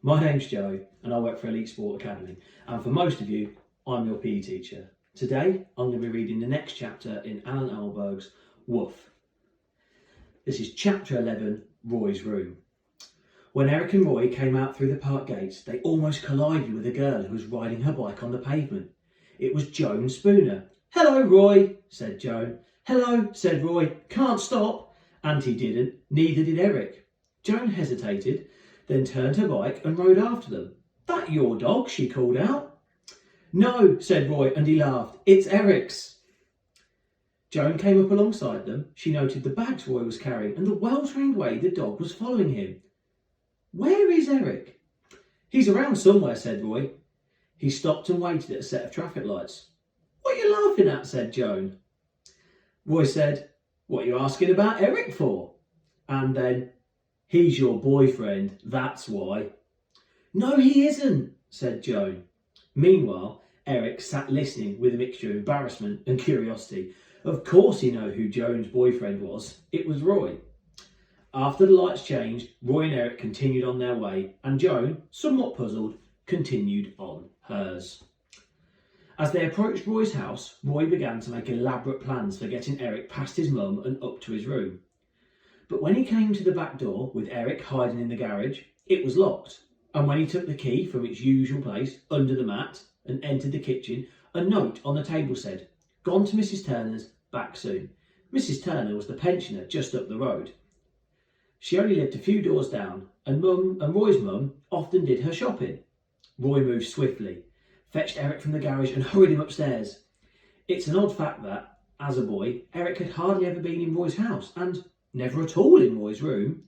My name's Joe and I work for Elite Sport Academy, and for most of you, I'm your PE teacher. Today, I'm going to be reading the next chapter in Alan Alberg's Woof. This is chapter 11, Roy's Room. When Eric and Roy came out through the park gates, they almost collided with a girl who was riding her bike on the pavement. It was Joan Spooner. "Hello, Roy," said Joan. "Hello," said Roy. "Can't stop." And he didn't, neither did Eric. Joan hesitated, then turned her bike and rode after them. "That your dog?" she called out. "No," said Roy, and he laughed. "It's Eric's." Joan came up alongside them. She noted the bags Roy was carrying and the well-trained way the dog was following him. "Where is Eric?" "He's around somewhere," said Roy. He stopped and waited at a set of traffic lights. "What are you laughing at?" said Joan. Roy said, "What are you asking about Eric for?" And then, "He's your boyfriend, that's why." "No, he isn't," said Joan. Meanwhile, Eric sat listening with a mixture of embarrassment and curiosity. Of course he knew who Joan's boyfriend was. It was Roy. After the lights changed, Roy and Eric continued on their way, and Joan, somewhat puzzled, continued on hers. As they approached Roy's house, Roy began to make elaborate plans for getting Eric past his mum and up to his room. But when he came to the back door, with Eric hiding in the garage, it was locked. And when he took the key from its usual place, under the mat, and entered the kitchen, a note on the table said, "Gone to Mrs. Turner's, back soon." Mrs. Turner was the pensioner just up the road. She only lived a few doors down, and Roy's mum often did her shopping. Roy moved swiftly, fetched Eric from the garage and hurried him upstairs. It's an odd fact that, as a boy, Eric had hardly ever been in Roy's house, and never at all in Roy's room.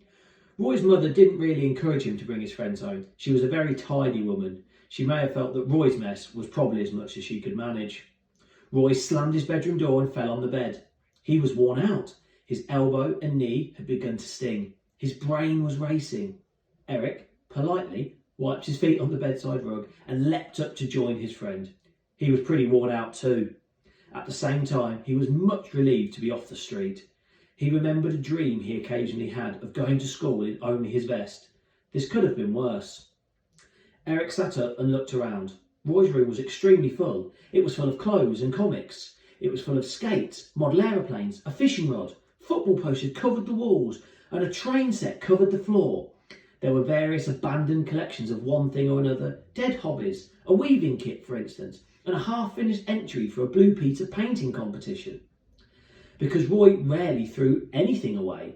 Roy's mother didn't really encourage him to bring his friends home. She was a very tidy woman. She may have felt that Roy's mess was probably as much as she could manage. Roy slammed his bedroom door and fell on the bed. He was worn out. His elbow and knee had begun to sting. His brain was racing. Eric, politely, wiped his feet on the bedside rug and leapt up to join his friend. He was pretty worn out too. At the same time, he was much relieved to be off the street. He remembered a dream he occasionally had of going to school in only his vest. This could have been worse. Eric sat up and looked around. Roy's room was extremely full. It was full of clothes and comics. It was full of skates, model aeroplanes, a fishing rod, football posters covered the walls, and a train set covered the floor. There were various abandoned collections of one thing or another, dead hobbies, a weaving kit for instance, and a half-finished entry for a Blue Peter painting competition. Because Roy rarely threw anything away.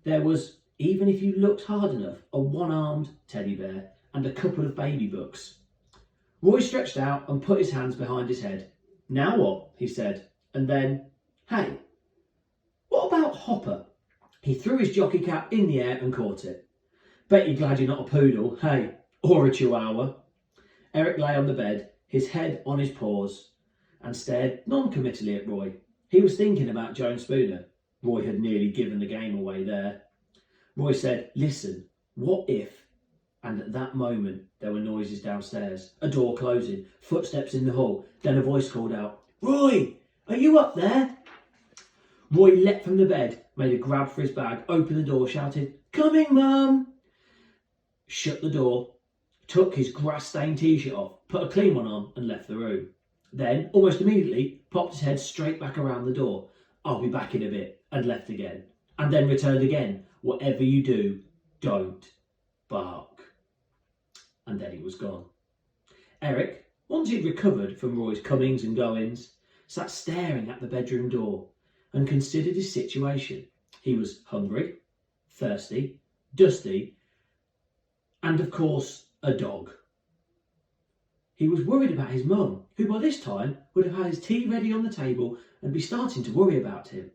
There was, even if you looked hard enough, a one-armed teddy bear and a couple of baby books. Roy stretched out and put his hands behind his head. "Now what?" he said, and then, "Hey, what about Hopper?" He threw his jockey cap in the air and caught it. "Bet you're glad you're not a poodle, hey, or a chihuahua." Eric lay on the bed, his head on his paws, and stared non-committally at Roy. He was thinking about Joan Spooner. Roy had nearly given the game away there. Roy said, "Listen, what if..." And at that moment, there were noises downstairs, a door closing, footsteps in the hall, then a voice called out, "Roy, are you up there?" Roy leapt from the bed, made a grab for his bag, opened the door, shouted, "Coming, Mum!" Shut the door, took his grass-stained t-shirt off, put a clean one on and left the room. Then, almost immediately, popped his head straight back around the door. "I'll be back in a bit," and left again. And then returned again. "Whatever you do, don't bark." And then he was gone. Eric, once he'd recovered from Roy's comings and goings, sat staring at the bedroom door and considered his situation. He was hungry, thirsty, dusty, and of course, a dog. He was worried about his mum, who by this time would have had his tea ready on the table and be starting to worry about him.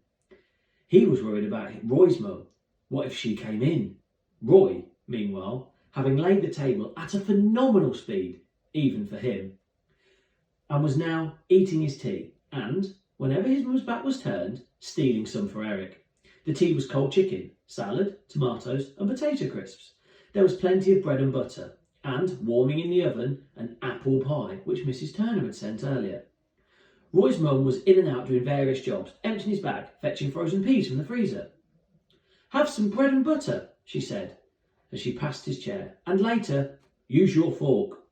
He was worried about Roy's mum. What if she came in? Roy, meanwhile, having laid the table at a phenomenal speed, even for him, and was now eating his tea and, whenever his mum's back was turned, stealing some for Eric. The tea was cold chicken, salad, tomatoes and potato crisps. There was plenty of bread and butter, and, warming in the oven, an apple pie, which Mrs. Turner had sent earlier. Roy's mum was in and out doing various jobs, emptying his bag, fetching frozen peas from the freezer. "Have some bread and butter," she said, as she passed his chair. "And later, use your fork."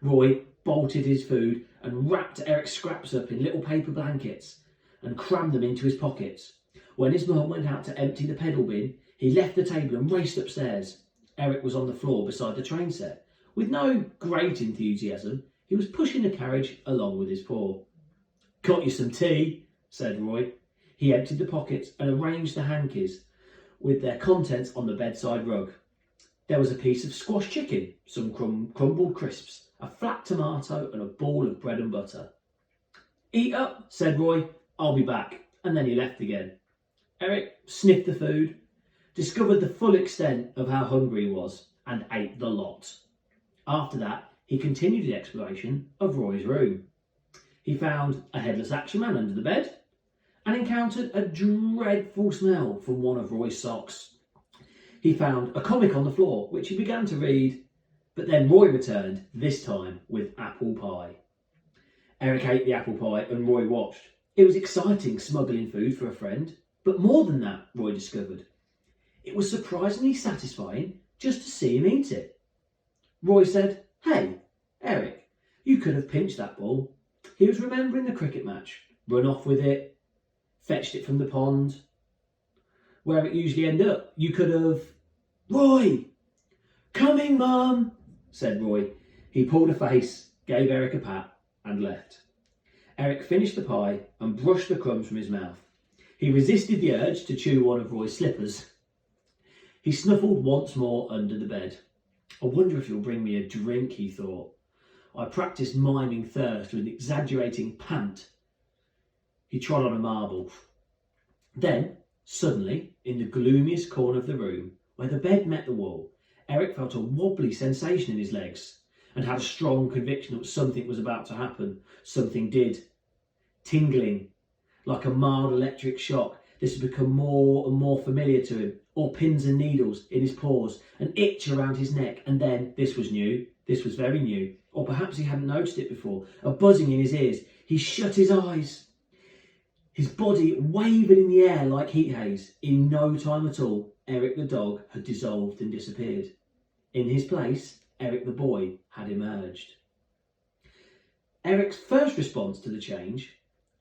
Roy bolted his food and wrapped Eric's scraps up in little paper blankets and crammed them into his pockets. When his mum went out to empty the pedal bin, he left the table and raced upstairs. Eric was on the floor beside the train set. With no great enthusiasm, he was pushing the carriage along with his paw. "Got you some tea," said Roy. He emptied the pockets and arranged the hankies with their contents on the bedside rug. There was a piece of squash chicken, some crumbled crisps, a flat tomato and a ball of bread and butter. "Eat up," said Roy. "I'll be back." And then he left again. Eric sniffed the food, discovered the full extent of how hungry he was, and ate the lot. After that, he continued the exploration of Roy's room. He found a headless action man under the bed and encountered a dreadful smell from one of Roy's socks. He found a comic on the floor, which he began to read, but then Roy returned, this time with apple pie. Eric ate the apple pie and Roy watched. It was exciting smuggling food for a friend, but more than that, Roy discovered. It was surprisingly satisfying just to see him eat it. Roy said, "Hey, Eric, you could have pinched that ball." He was remembering the cricket match, run off with it, fetched it from the pond, where it usually ended up. You could have... "Roy! Coming, Mum!" said Roy. He pulled a face, gave Eric a pat, and left. Eric finished the pie and brushed the crumbs from his mouth. He resisted the urge to chew one of Roy's slippers. He snuffled once more under the bed. "I wonder if he'll bring me a drink," he thought. I practised miming thirst with an exaggerating pant. He trod on a marble. Then, suddenly, in the gloomiest corner of the room, where the bed met the wall, Eric felt a wobbly sensation in his legs and had a strong conviction that something was about to happen. Something did. Tingling, like a mild electric shock. This had become more and more familiar to him. Or pins and needles in his paws, an itch around his neck, and then, this was new, this was very new, or perhaps he hadn't noticed it before, a buzzing in his ears. He shut his eyes. His body wavered in the air like heat haze. In no time at all, Eric the dog had dissolved and disappeared. In his place, Eric the boy had emerged. Eric's first response to the change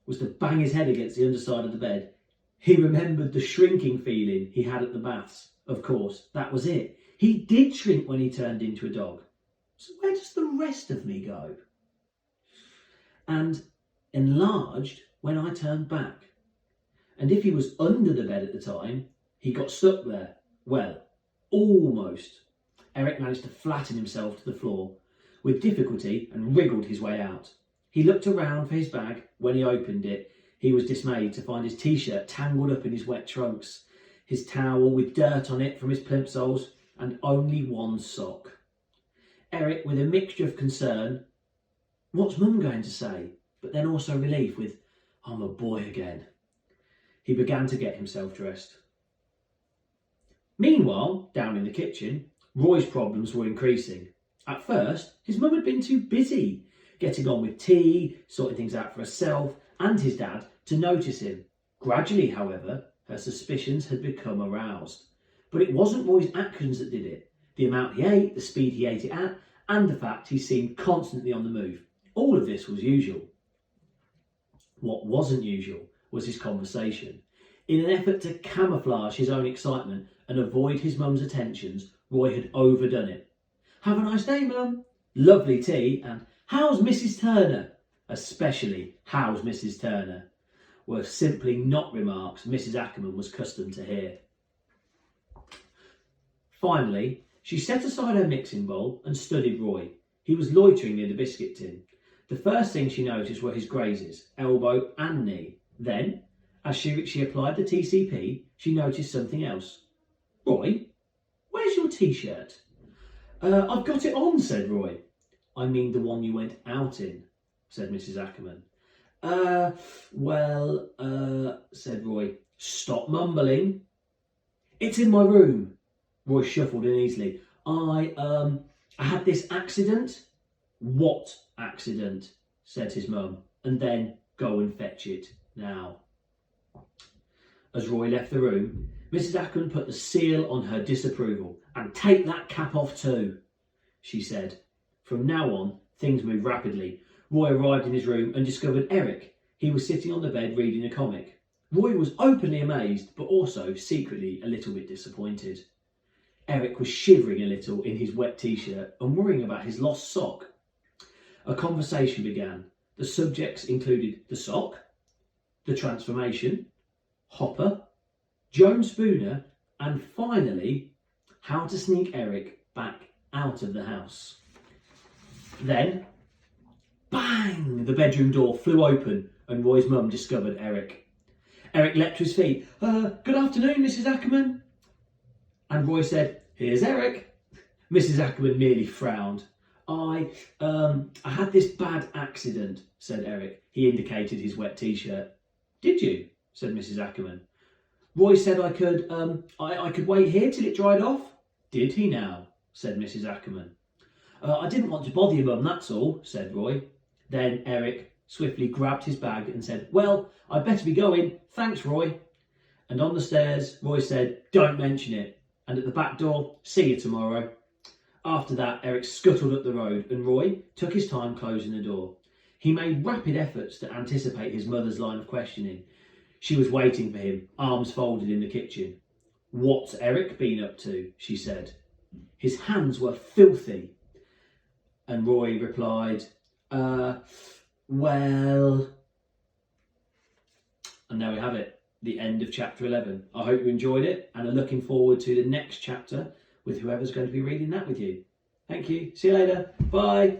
was to bang his head against the underside of the bed. He remembered the shrinking feeling he had at the baths. Of course, that was it. He did shrink when he turned into a dog. So where does the rest of me go? And enlarged when I turned back. And if he was under the bed at the time, he got stuck there. Well, almost. Eric managed to flatten himself to the floor with difficulty and wriggled his way out. He looked around for his bag. When he opened it, he was dismayed to find his t-shirt tangled up in his wet trunks, his towel with dirt on it from his plimsolls, and only one sock. Eric, with a mixture of concern, what's Mum going to say? But then also relief with, I'm a boy again. He began to get himself dressed. Meanwhile, down in the kitchen, Roy's problems were increasing. At first, his mum had been too busy getting on with tea, sorting things out for herself and his dad to notice him. Gradually, however, her suspicions had become aroused. But it wasn't Roy's actions that did it. The amount he ate, the speed he ate it at, and the fact he seemed constantly on the move. All of this was usual. What wasn't usual was his conversation. In an effort to camouflage his own excitement and avoid his mum's attentions, Roy had overdone it. Have a nice day, Mum. Lovely tea, and how's Mrs. Turner? Especially, how's Mrs. Turner? Were simply not remarks Mrs. Ackerman was accustomed to hear. Finally, she set aside her mixing bowl and studied Roy. He was loitering near the biscuit tin. The first thing she noticed were his grazes, elbow and knee. Then, as she applied the TCP, she noticed something else. Roy, where's your t-shirt? I've got it on, said Roy. I mean the one you went out in, said Mrs. Ackerman. Said Roy. Stop mumbling. It's in my room. Roy shuffled uneasily. I had this accident. What accident? Said his mum. And then go and fetch it now. As Roy left the room, Mrs. Ackerman put the seal on her disapproval "And take that cap off too," she said. From now on, things moved rapidly. Roy arrived in his room and discovered Eric. He was sitting on the bed reading a comic. Roy was openly amazed, but also secretly a little bit disappointed. Eric was shivering a little in his wet t-shirt and worrying about his lost sock. A conversation began. The subjects included the sock, the transformation, Hopper, Joan Spooner, and finally, how to sneak Eric back out of the house. Then, bang! The bedroom door flew open and Roy's mum discovered Eric. Eric leapt to his feet. Good afternoon, Mrs. Ackerman." And Roy said, "Here's Eric." Mrs. Ackerman merely frowned. I had this bad accident," said Eric. He indicated his wet t-shirt. "Did you?" said Mrs. Ackerman. "Roy said I could wait here till it dried off." "Did he now?" said Mrs. Ackerman. I didn't want to bother you, Mum, that's all," said Roy. Then Eric swiftly grabbed his bag and said, "Well, I'd better be going. Thanks, Roy." And on the stairs, Roy said, "Don't mention it." And at the back door, "See you tomorrow." After that, Eric scuttled up the road and Roy took his time closing the door. He made rapid efforts to anticipate his mother's line of questioning. She was waiting for him, arms folded in the kitchen. "What's Eric been up to?" she said. "His hands were filthy." And Roy replied, well... And there we have it, the end of chapter 11. I hope you enjoyed it and are looking forward to the next chapter with whoever's going to be reading that with you. Thank you. See you later. Bye.